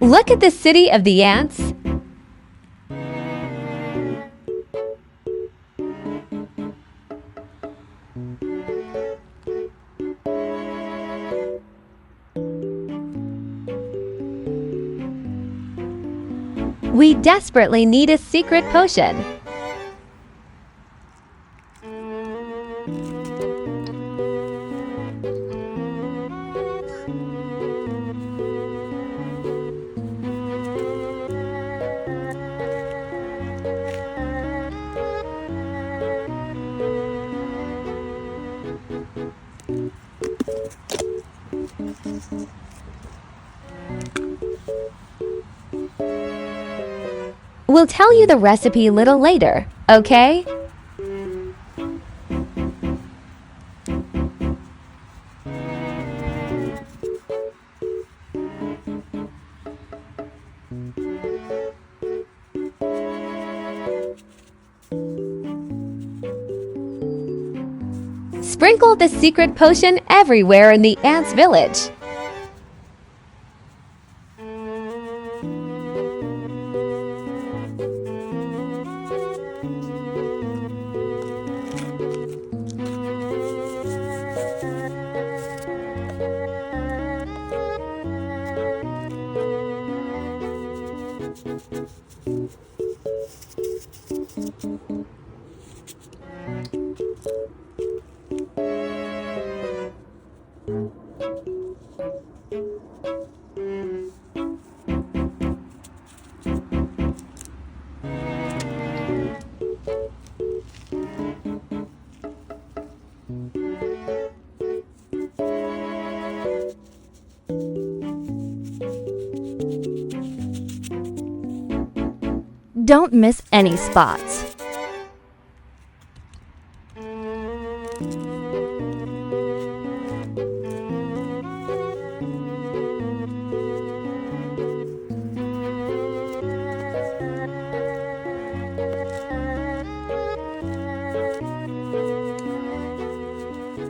Look at the city of the ants. We desperately need a secret potion. We'll tell you the recipe a little later, okay? Sprinkle the secret potion everywhere in the ants' village. Don't miss any spots.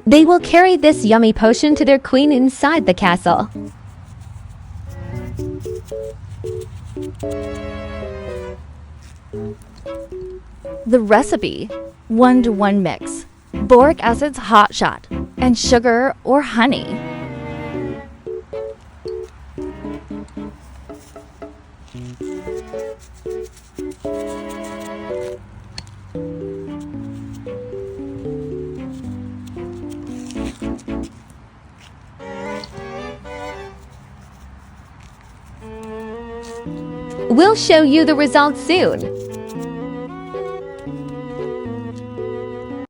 They will carry this yummy potion to their queen inside the castle. The recipe: 1-to-1 mix, boric acid's hot shot, and sugar or honey. We'll show you the results soon.